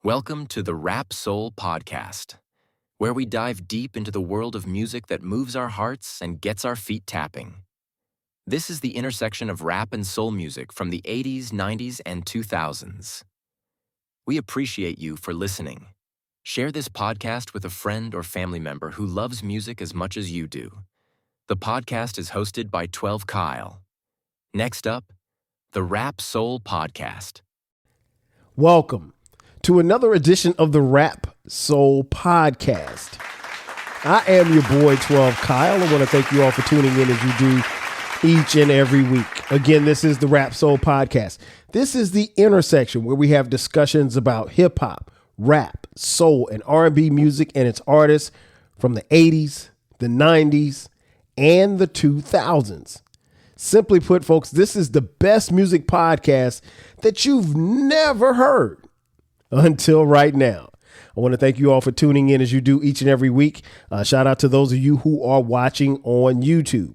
Welcome to the Rap Soul Podcast, where we dive deep into the world of music that moves our hearts and gets our feet tapping. This is the intersection of rap and soul music from the 80s, 90s, and 2000s. We appreciate you for listening. Share this podcast with a friend or family member who loves music as much as you do. The podcast is hosted by 12 Kyle. Next up, the Rap Soul Podcast. Welcome to another edition of the Rap Soul Podcast. I am your boy 12 Kyle. I want to thank you all for tuning in as you do each and every week. Again, this is the Rap Soul Podcast. This is the intersection where we have discussions about hip hop, rap, soul, and R&B music and its artists from the 80s, the 90s, and the 2000s. Simply put, folks, this is the best music podcast that you've never heard until right now. I want to thank you all for tuning in as you do each and every week. Shout out to those of you who are watching on YouTube.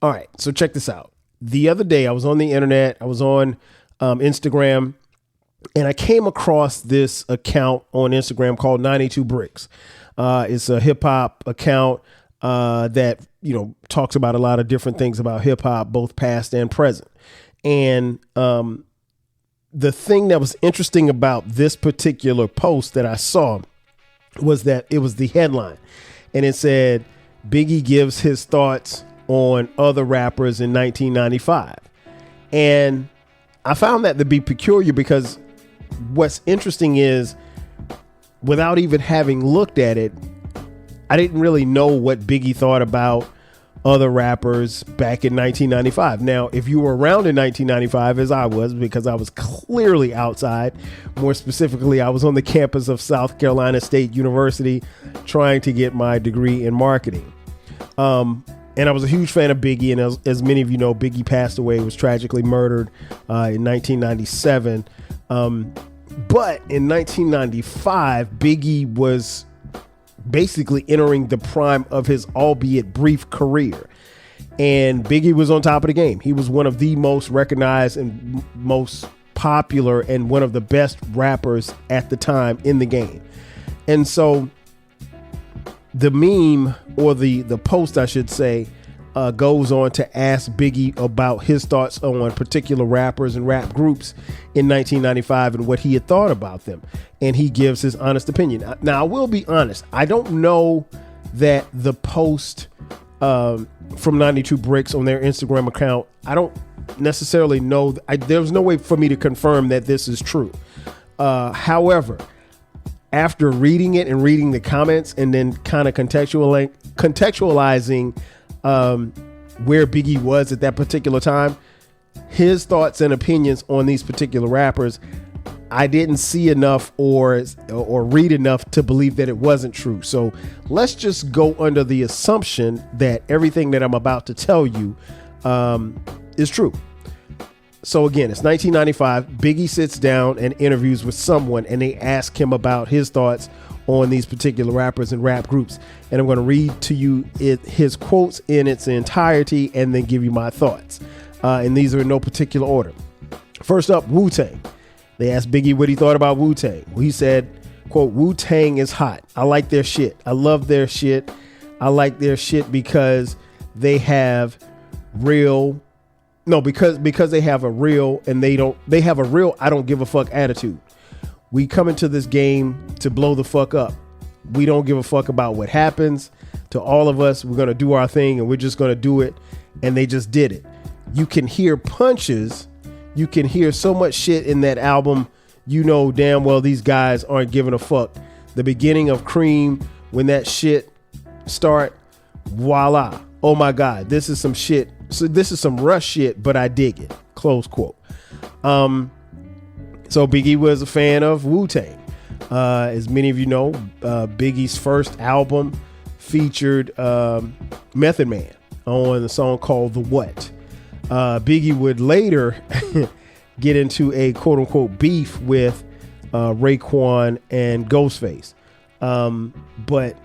All right, so check this out. The other day I was on the internet, I was on Instagram, and I came across this account on Instagram called 92 Bricks. It's a hip hop account that, talks about a lot of different things about hip hop, both past and present. And the thing that was interesting about this particular post that I saw was that it was the headline, and it said, Biggie gives his thoughts on other rappers in 1995. And I found that to be peculiar because what's interesting is, without even having looked at it, I didn't really know what Biggie thought about other rappers back in 1995. Now, if you were around in 1995, as I was, because I was clearly outside, more specifically, I was on the campus of South Carolina State University trying to get my degree in marketing. And I was a huge fan of Biggie. And as many of you know, Biggie passed away, was tragically murdered in 1997. But in 1995, Biggie was basically entering the prime of his albeit brief career. And Biggie was on top of the game. He was one of the most recognized and most popular and one of the best rappers at the time in the game. And so the meme, or the post, I should say, goes on to ask Biggie about his thoughts on particular rappers and rap groups in 1995 and what he had thought about them. And he gives his honest opinion. Now, I will be honest. I don't know that the post from 92 Bricks on their Instagram account, I don't necessarily know. There's no way for me to confirm that this is true. However, after reading it and reading the comments and then kind of contextualizing where Biggie was at that particular time, his thoughts and opinions on these particular rappers, I didn't see enough or read enough to believe that it wasn't true. So let's just go under the assumption that everything that I'm about to tell you is true. So again, it's 1995. Biggie sits down and interviews with someone, and they ask him about his thoughts on these particular rappers and rap groups. And I'm going to read to you his quotes in its entirety and then give you my thoughts. And these are in no particular order. First up, Wu-Tang. They asked Biggie what he thought about Wu-Tang. Well, he said, quote, "Wu-Tang is hot. I like their shit. I love their shit. I like their shit because they have real, because they have a real, and they have a real I don't give a fuck attitude. We come into this game to blow the fuck up. We don't give a fuck about what happens to all of us. We're going to do our thing, and we're just going to do it." And they just did it. You can hear punches. You can hear so much shit in that album. You know damn well these guys aren't giving a fuck. The beginning of Cream, when that shit start, voila. Oh my God, this is some shit. So this is some Rush shit, but I dig it. Close quote. So Biggie was a fan of Wu-Tang. As many of you know, Biggie's first album featured Method Man on the song called The What. Biggie would later get into a quote unquote beef with Raekwon and Ghostface. But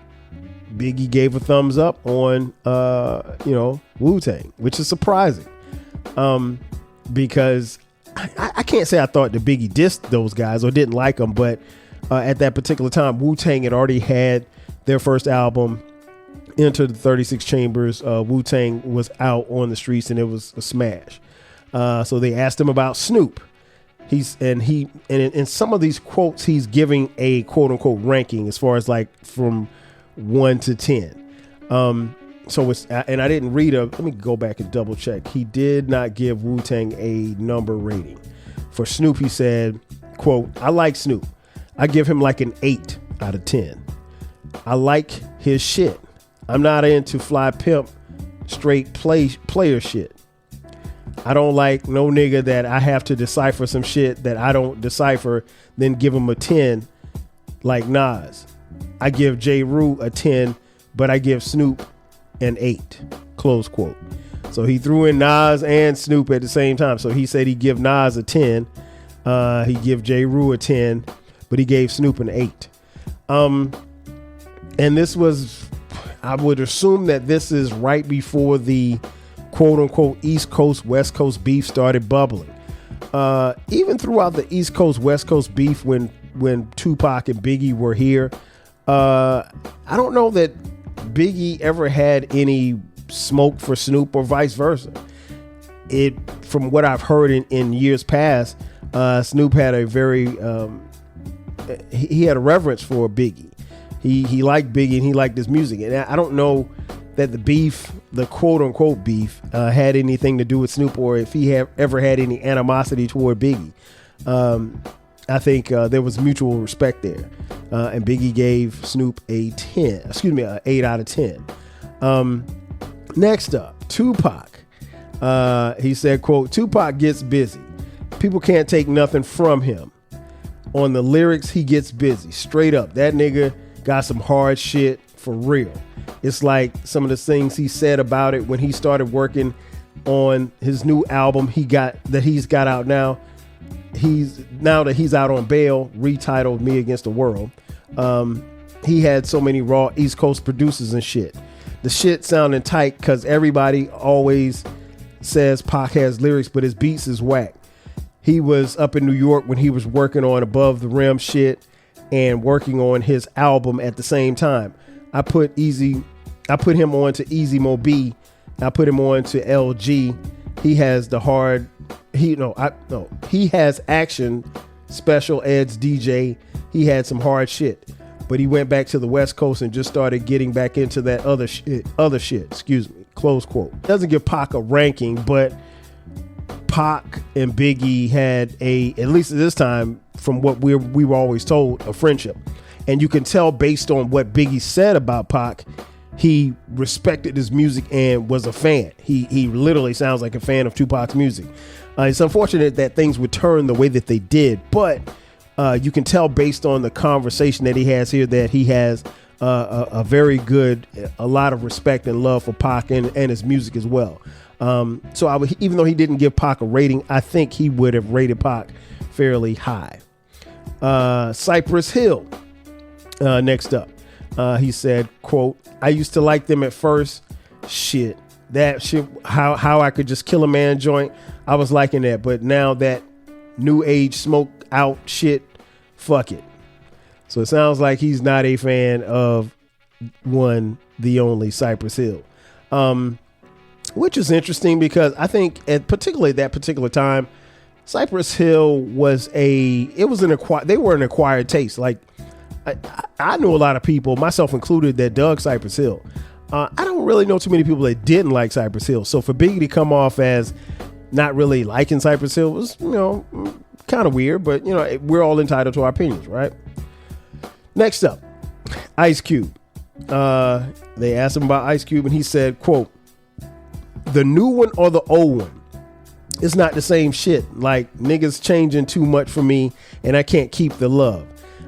Biggie gave a thumbs up on, Wu-Tang, which is surprising. Because I can't say I thought that Biggie dissed those guys or didn't like them, but at that particular time. Wu-Tang had already had their first album, Enter the 36 Chambers. Wu-Tang was out on the streets and it was a smash. So they asked him about Snoop. In some of these quotes, he's giving a quote unquote ranking as far as like from 1 to 10. So it's, and I didn't read let me go back and double check. He did not give Wu-Tang a number rating. For Snoop, he said, quote, I like Snoop. I give him like an 8 out of 10. I like his shit. I'm not into fly pimp, straight player shit. I don't like no nigga that I have to decipher some shit that I don't decipher, then give him a 10 like Nas. I give J. Rue a 10, but I give Snoop an 8, close quote. So he threw in Nas and Snoop at the same time. So he said he give Nas a 10, he give J. Rue a 10, but he gave Snoop an 8. And this was, I would assume that this is right before the quote unquote East Coast, West Coast beef started bubbling. Even throughout the East Coast, West Coast beef, when Tupac and Biggie were here, I don't know that Biggie ever had any smoke for Snoop or vice versa. From what I've heard in years past, Snoop had a very, he had a reverence for Biggie. He liked Biggie and he liked his music. And I don't know that the beef, the quote unquote beef, had anything to do with Snoop or if he ever had any animosity toward Biggie. I think there was mutual respect there. And Biggie gave Snoop an 8 out of 10. Next up, Tupac. He said, quote, Tupac gets busy. People can't take nothing from him. On the lyrics, he gets busy. Straight up. That nigga got some hard shit for real. It's like some of the things he said about it when he started working on his new album he's got out now. Now that he's out on bail, retitled Me Against the World. He had so many raw East Coast producers and shit. The shit sounding tight because everybody always says Pac has lyrics, but his beats is whack. He was up in New York when he was working on Above the Rim shit and working on his album at the same time. I put him on to Easy Mo B. I put him on to LG. He has he has action, special eds DJ. He had some hard shit, but he went back to the West Coast and just started getting back into that other shit, excuse me, close quote. Doesn't give Pac a ranking, but Pac and Biggie had at least at this time, from what we were always told, a friendship. And you can tell based on what Biggie said about Pac, he respected his music and was a fan. He literally sounds like a fan of Tupac's music. It's unfortunate that things would turn the way that they did, but you can tell based on the conversation that he has here that he has a very good, a lot of respect and love for Pac and his music as well. So even though he didn't give Pac a rating, I think he would have rated Pac fairly high. Cypress Hill. Next up, he said, quote, I used to like them at first. Shit, that shit, how I could just kill a man joint. I was liking that. But now that new age smoke out shit, fuck it. So it sounds like he's not a fan of the only Cypress Hill. Which is interesting because I think particularly at that particular time, Cypress Hill they were an acquired taste. Like, I know a lot of people, myself included, that dug Cypress Hill. I don't really know too many people that didn't like Cypress Hill. So for Biggie to come off as not really liking Cypress Hill was, kind of weird, but we're all entitled to our opinions, right? Next up, Ice Cube. They asked him about Ice Cube and he said, quote, the new one or the old one, it's not the same shit. Like, niggas changing too much for me and I can't keep the love.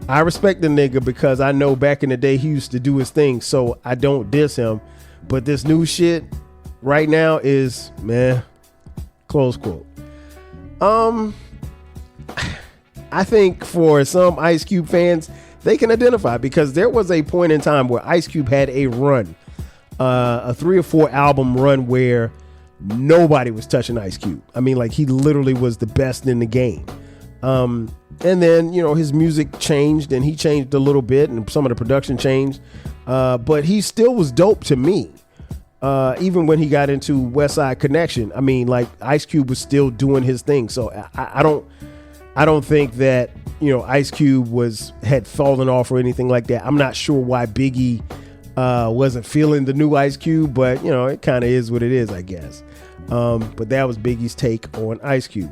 I respect the nigga because I know back in the day he used to do his thing, so I don't diss him. But this new shit right now is, man, close quote. I think for some Ice Cube fans, they can identify because there was a point in time where Ice Cube had a run, a 3 or 4 album run where nobody was touching Ice Cube. I mean, like, he literally was the best in the game. And then, his music changed and he changed a little bit and some of the production changed. But he still was dope to me. Even when he got into West Side Connection, I mean, like Ice Cube was still doing his thing. So I don't think that, Ice Cube had fallen off or anything like that. I'm not sure why Biggie wasn't feeling the new Ice Cube, but it kind of is what it is, I guess. But that was Biggie's take on Ice Cube.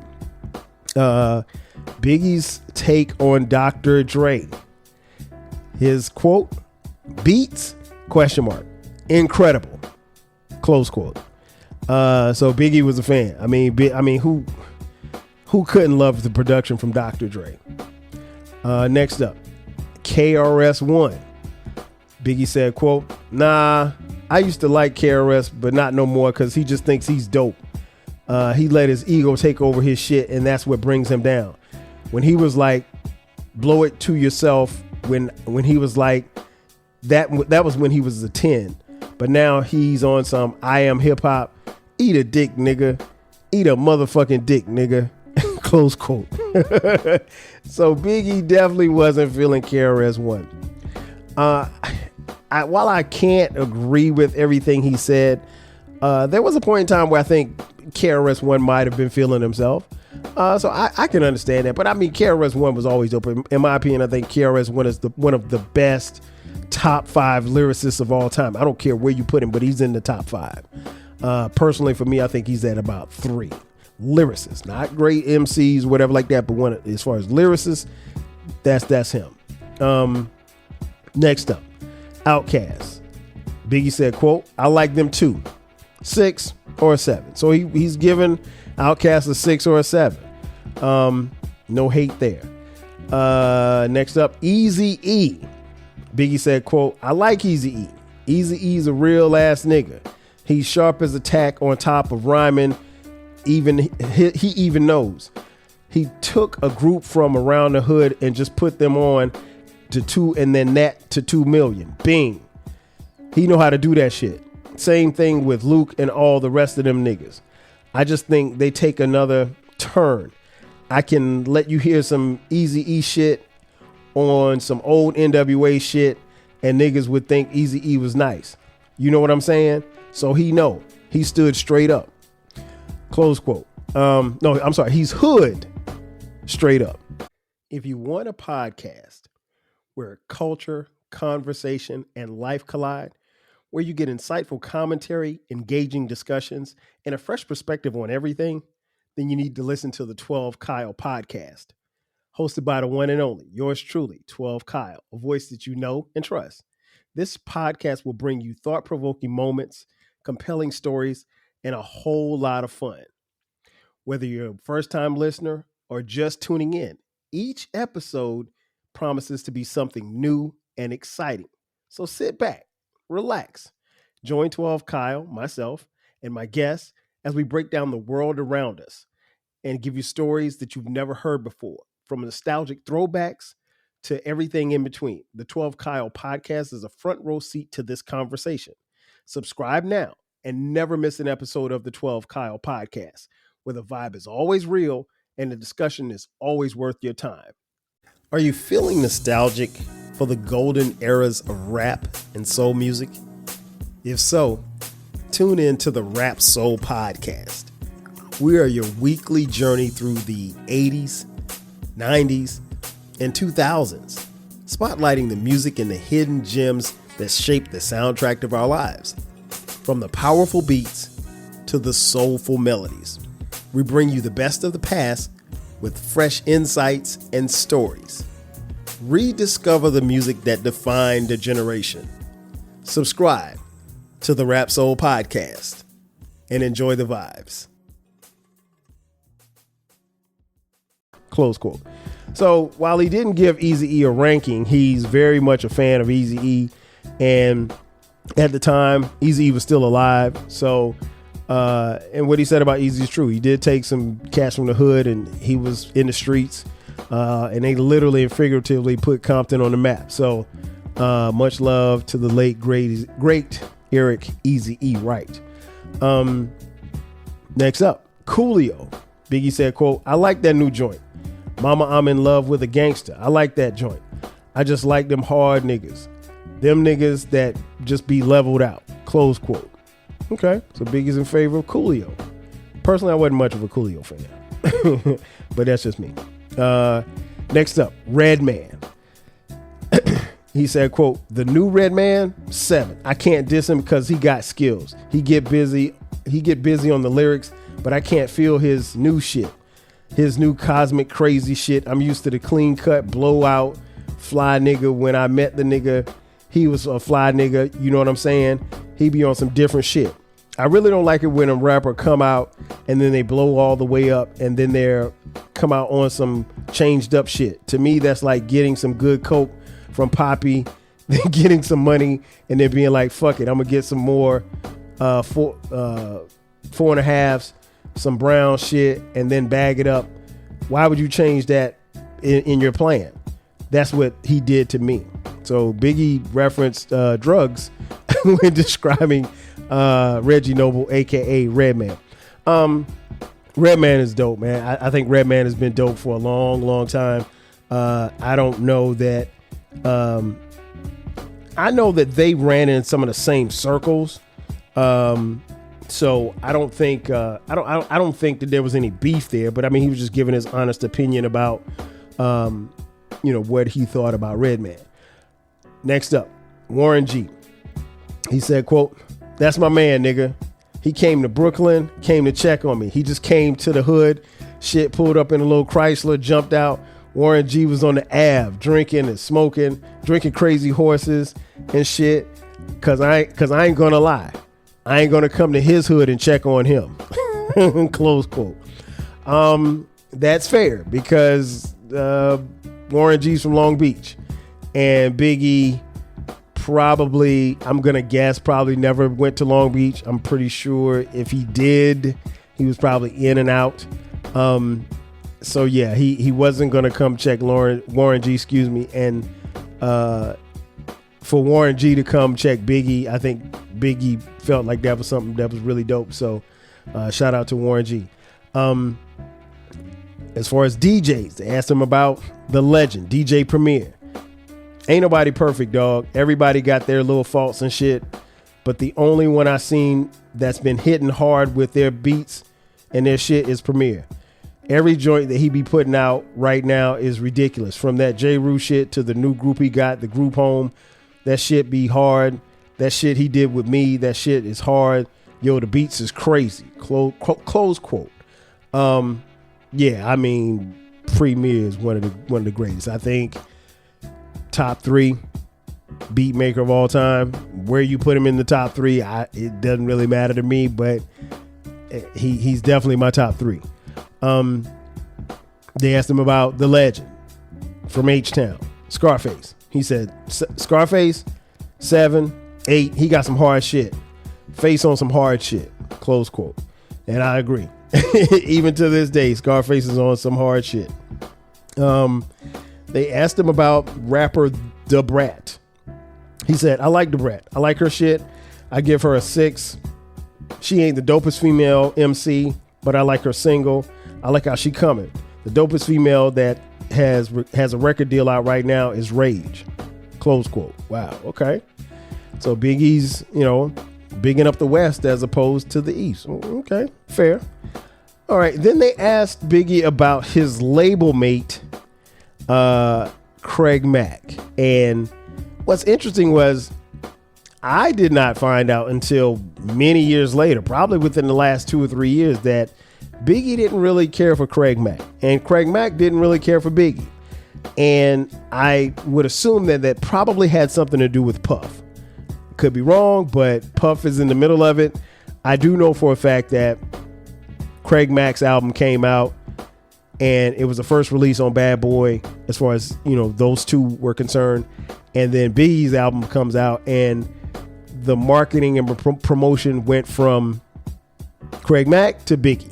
Biggie's take on Dr. Dre. His quote, beats, ? Incredible. Close quote. So Biggie was a fan. I mean, who couldn't love the production from Dr. Dre? Next up, KRS-One. Biggie said, quote, nah, I used to like KRS, but not no more because he just thinks he's dope. He let his ego take over his shit, and that's what brings him down. When he was like, blow it to yourself, when he was like, that was when he was a 10. But now he's on some I am hip hop. Eat a dick, nigga. Eat a motherfucking dick, nigga. Close quote. So Biggie definitely wasn't feeling KRS-One. While I can't agree with everything he said, there was a point in time where I think KRS-One might have been feeling himself. So I can understand that. But I mean, KRS-One was always dope. In my opinion, I think KRS-One is one of the best top 5 lyricists of all time. I don't care where you put him, but he's in the top 5. Personally, for me, I think he's at about 3 lyricists, not great MCs, whatever like that. But as far as lyricists, that's him. Next up, OutKast. Biggie said, quote, I like them too. 6 or a 7. So he's giving OutKast a 6 or a 7. No hate there. Next up, Eazy-E. Biggie said, quote, I like Eazy-E. Eazy-E's a real ass nigga. He's sharp as a tack on top of rhyming. He even knows. He took a group from around the hood and just put them on to 2 and then that to 2 million. Bing. He know how to do that shit. Same thing with Luke and all the rest of them niggas. I just think they take another turn. I can let you hear some Eazy-E shit on some old NWA shit and niggas would think Eazy-E was nice. You know what I'm saying? So he stood straight up. Close quote. No, I'm sorry. He's hood straight up. If you want a podcast where culture, conversation, and life collide, where you get insightful commentary, engaging discussions, and a fresh perspective on everything, then you need to listen to the 12 Kyle podcast. Hosted by the one and only, yours truly, 12 Kyle, a voice that you know and trust. This podcast will bring you thought-provoking moments, compelling stories, and a whole lot of fun. Whether you're a first-time listener or just tuning in, each episode promises to be something new and exciting. So sit back, relax, join 12 Kyle, myself, and my guests as we break down the world around us and give you stories that you've never heard before. From nostalgic throwbacks to everything in between, the 12 Kyle podcast is a front row seat to this conversation. Subscribe now and never miss an episode of the 12 Kyle podcast, where the vibe is always real and the discussion is always worth your time. Are you feeling nostalgic for the golden eras of rap and soul music? If so, tune in to the Rap Soul podcast. We are your weekly journey through the 80s, 90s, and 2000s, spotlighting the music and the hidden gems that shape the soundtrack of our lives. From the powerful beats to the soulful melodies, we bring you the best of the past with fresh insights and stories. Rediscover the music that defined a generation. Subscribe to the Rap Soul podcast and enjoy the vibes. Close quote. So while he didn't give Eazy-E a ranking, he's very much a fan of Eazy-E. And at the time, Eazy-E was still alive. So, and what he said about Eazy is true. He did take some cash from the hood and he was in the streets. And they literally and figuratively put Compton on the map. So much love to the late, great Eric Eazy-E Wright. Next up, Coolio. Biggie said, quote, I like that new joint. Mama, I'm in love with a gangster. I like that joint. I just like them hard niggas. Them niggas that just be leveled out. Close quote. Okay, so Biggie's in favor of Coolio. Personally, I wasn't much of a Coolio fan, but that's just me. Next up, Redman. He said, quote, the new Redman, 7. I can't diss him because he got skills. He get busy on the lyrics, but I can't feel his new shit. His new cosmic crazy shit. I'm used to the clean cut, blowout, fly nigga. When I met the nigga, he was a fly nigga. You know what I'm saying? He be on some different shit. I really don't like it when a rapper come out and then they blow all the way up and then they're come out on some changed up shit. To me, that's like getting some good coke from Poppy, then getting some money and then being like, fuck it, I'm gonna get some more 4.5s, some brown shit, and then bag it up. Why would you change that in your plan? That's what he did to me. So Biggie referenced drugs when describing Reggie Noble, aka Redman. Redman is dope, man. I think Redman has been dope for a long time. I don't know that. I know that they ran in some of the same circles. So I don't think I don't think that there was any beef there. But I mean, he was just giving his honest opinion about what he thought about Redman. Next up, Warren G. He said, quote, that's my man, nigga. He came to Brooklyn, came to check on me. He just came to the hood, shit, pulled up in a little Chrysler, jumped out. Warren G was on the Ave, drinking and smoking, drinking crazy horses and shit. Cause I ain't gonna lie. I ain't gonna come to his hood and check on him. Close quote. That's fair because Warren G's from Long Beach. And Biggie probably, I'm going to guess, probably never went to Long Beach. I'm pretty sure if he did, he was probably in and out. So yeah, he wasn't going to come check Warren G, excuse me. And for Warren G to come check Biggie, I think Biggie felt like that was something that was really dope. So shout out to Warren G. As far as DJs, they asked him about the legend, DJ Premier. Ain't nobody perfect, dog. Everybody got their little faults and shit. But the only one I seen that's been hitting hard with their beats and their shit is Premier. Every joint that he be putting out right now is ridiculous. From that J. Rue shit to the new group he got, the group home. That shit be hard. That shit he did with me, that shit is hard. Yo, the beats is crazy. Close quote. Yeah, I mean, Premier is one of the greatest. I think top 3 beat maker of all time. Where you put him in the top 3, it doesn't really matter to me, but he's definitely my top 3. They asked him about the legend from H-Town, Scarface. He said, Scarface, 7, 8. He got some hard shit. Face on some hard shit. Close quote. And I agree. Even to this day, Scarface is on some hard shit. They asked him about rapper Da Brat. He said, I like Da Brat. I like her shit. I give her a 6. She ain't the dopest female MC, but I like her single. I like how she coming. The dopest female that has a record deal out right now is Rage. Close quote. Wow. Okay. So Biggie's, bigging up the West as opposed to the East. Okay. Fair. All right. Then they asked Biggie about his label mate, Craig Mack. And what's interesting was I did not find out until many years later, probably within the last 2 or 3 years, that Biggie didn't really care for Craig Mack and Craig Mack didn't really care for Biggie. And I would assume that probably had something to do with Puff. Could be wrong, but Puff is in the middle of it. I do know for a fact that Craig Mack's album came out and it was the first release on Bad Boy as far as, those two were concerned. And then Biggie's album comes out and the marketing and promotion went from Craig Mack to Biggie.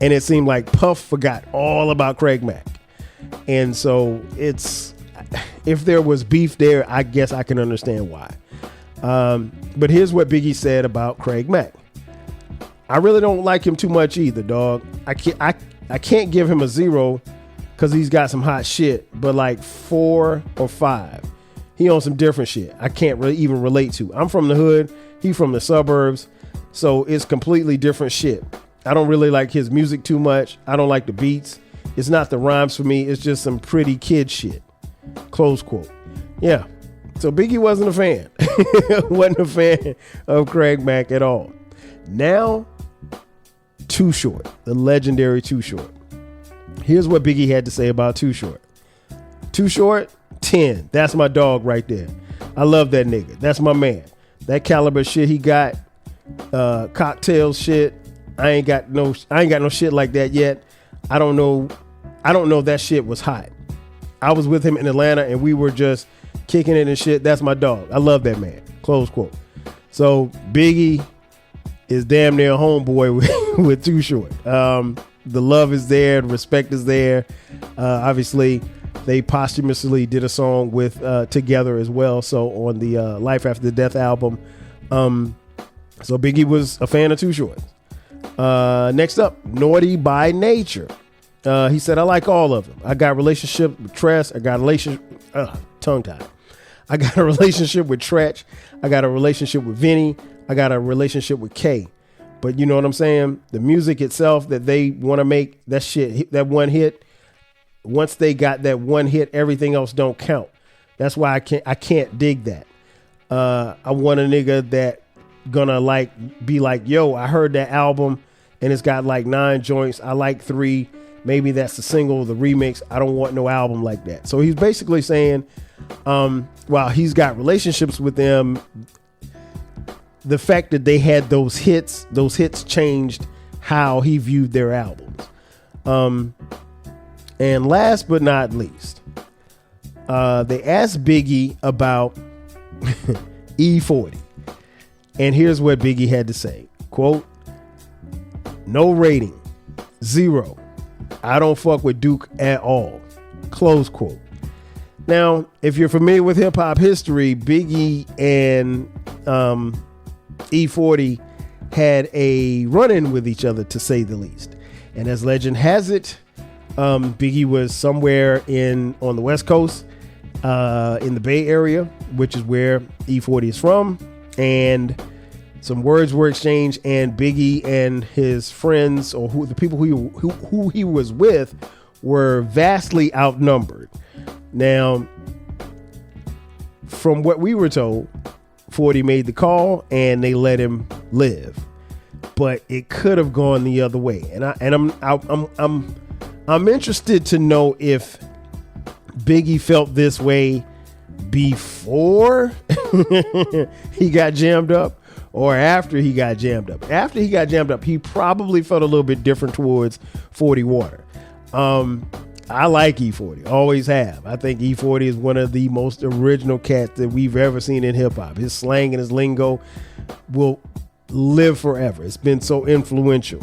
And it seemed like Puff forgot all about Craig Mack. And so if there was beef there, I guess I can understand why. But here's what Biggie said about Craig Mack. I really don't like him too much either, dog. I can't give him a 0 because he's got some hot shit, but like 4 or 5, he on some different shit I can't really even relate to. I'm from the hood, he from the suburbs, so it's completely different shit. I don't really like his music too much. I don't like the beats. It's not the rhymes for me. It's just some pretty kid shit. Close quote. Yeah. So Biggie wasn't a fan. Wasn't a fan of Craig Mack at all. Now, Too Short, the legendary Too Short. Here's what Biggie had to say about Too Short. Too Short, 10. That's my dog right there. I love that nigga. That's my man. That caliber shit he got, cocktail shit. I ain't got no shit like that yet. I don't know if that shit was hot. I was with him in Atlanta and we were just kicking it and shit. That's my dog. I love that man. Close quote. So Biggie is damn near a homeboy with Too Short. The love is there. The respect is there. Obviously, they posthumously did a song with together as well. So on the Life After Death album. So Biggie was a fan of Too Short. Next up, Naughty by Nature. He said, I like all of them. I got a relationship with Tress. I got a relationship, tongue-tied. I got a relationship with Tretch. I got a relationship with Vinny. I got a relationship with K. But you know what I'm saying? The music itself that they want to make, that shit, that one hit, once they got that one hit, everything else don't count. That's why I can't dig that. I want a nigga that gonna like be like, yo, I heard that album and it's got like 9 joints. I like 3. Maybe that's the single, the remix. I don't want no album like that. So he's basically saying, while he's got relationships with them, the fact that they had those hits changed how he viewed their albums. And last but not least, they asked Biggie about E40. And here's what Biggie had to say. Quote, no rating, 0. I don't fuck with Duke at all. Close quote. Now, if you're familiar with hip hop history, Biggie and E40 had a run-in with each other, to say the least. And as legend has it, Biggie was somewhere on the West Coast, in the Bay Area, which is where E40 is from, and some words were exchanged, and Biggie and his friends, or the people who he was with, were vastly outnumbered. Now, from what we were told, 40 made the call and they let him live, but it could have gone the other way. And I'm interested to know if Biggie felt this way before he got jammed up, or after he got jammed up. After he got jammed up, he probably felt a little bit different towards 40 Water. I like E40, always have. I think E40 is one of the most original cats that we've ever seen in hip hop. His slang and his lingo will live forever. It's been so influential.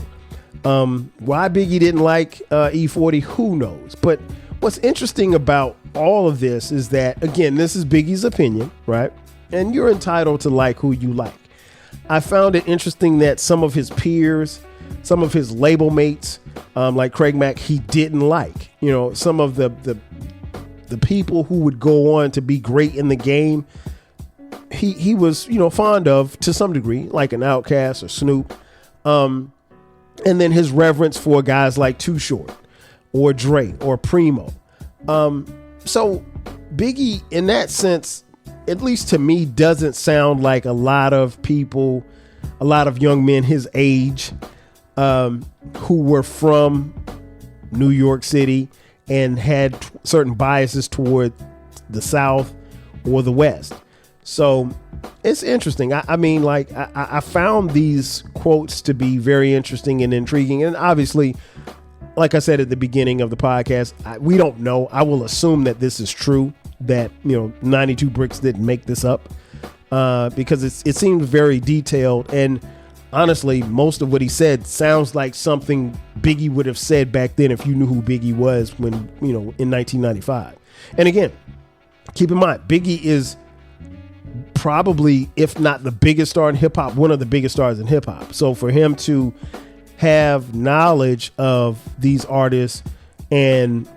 Why Biggie didn't like E40, who knows? But what's interesting about all of this is that, again, this is Biggie's opinion, right? And you're entitled to like who you like. I found it interesting that some of his peers, some of his label mates, like Craig Mack, he didn't like. You know, some of the people who would go on to be great in the game, he was, you know, fond of to some degree, like an OutKast or Snoop. And then his reverence for guys like Too Short or Dre or Primo. So Biggie, in that sense, at least to me, doesn't sound like a lot of people, a lot of young men his age, who were from New York City and had certain biases toward the South or the West. So it's interesting. I mean, like, I found these quotes to be very interesting and intriguing. And obviously, like I said at the beginning of the podcast, we don't know. I will assume that this is true, that, you know, 92 Bricks didn't make this up, because it seems very detailed. And honestly, most of what he said sounds like something Biggie would have said back then if you knew who Biggie was when, you know, in 1995. And again, keep in mind, Biggie is probably, if not the biggest star in hip hop, one of the biggest stars in hip hop. So for him to have knowledge of these artists and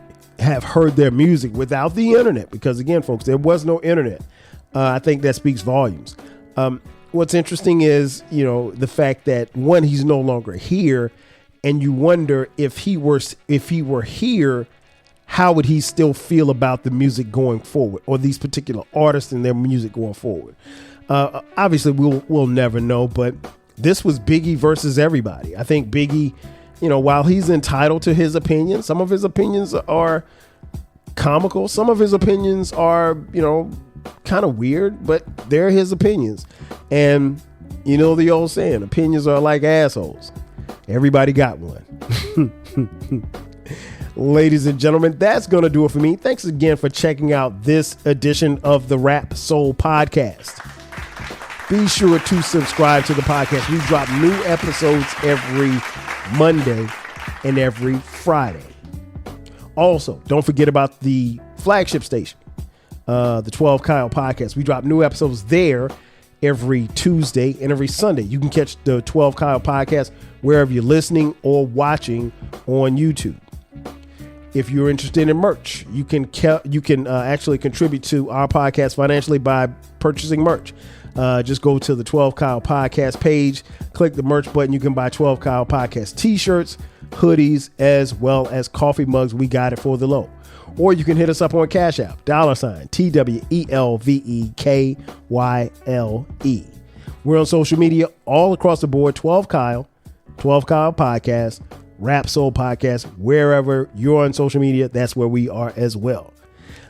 have heard their music without the internet, because again, folks, there was no internet. I think that speaks volumes. What's interesting is, the fact that one, he's no longer here, and you wonder if he were here, how would he still feel about the music going forward, or these particular artists and their music going forward? Obviously, we'll never know, but this was Biggie versus everybody. I think Biggie, while he's entitled to his opinion, some of his opinions are comical, some of his opinions are, kind of weird, but they're his opinions. And the old saying, opinions are like assholes. Everybody got one. Ladies and gentlemen, that's going to do it for me. Thanks again for checking out this edition of the Rap Soul Podcast. Be sure to subscribe to the podcast. We drop new episodes every Monday and every Friday. Also, don't forget about the flagship station, the 12 Kyle Podcast. We drop new episodes there every Tuesday and every Sunday. You can catch the 12 Kyle Podcast wherever you're listening or watching on YouTube. If you're interested in merch, you can actually contribute to our podcast financially by purchasing merch. Just go to the 12 Kyle Podcast page, click the merch button. You can buy 12 Kyle Podcast t-shirts, hoodies, as well as coffee mugs. We got it for the low. Or you can hit us up on Cash App, $TWELVEKYLE. We're on social media all across the board, 12 Kyle, 12 Kyle Podcast, Rap Soul Podcast. Wherever you're on social media, that's where we are as well.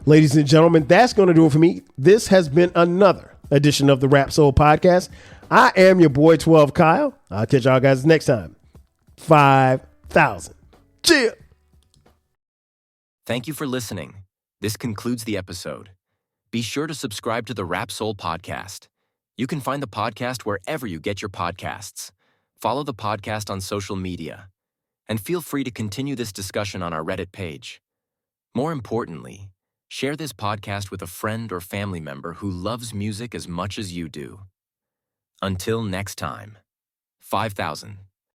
Ladies and gentlemen, that's going to do it for me. This has been another edition of the Rap Soul Podcast. I am your boy 12 Kyle. I'll catch y'all guys next time. 5,000. Cheers. Thank you for listening. This concludes the episode. Be sure to subscribe to the Rap Soul Podcast. You can find the podcast wherever you get your podcasts. Follow the podcast on social media. And feel free to continue this discussion on our Reddit page. More importantly, share this podcast with a friend or family member who loves music as much as you do. Until next time, 5,000.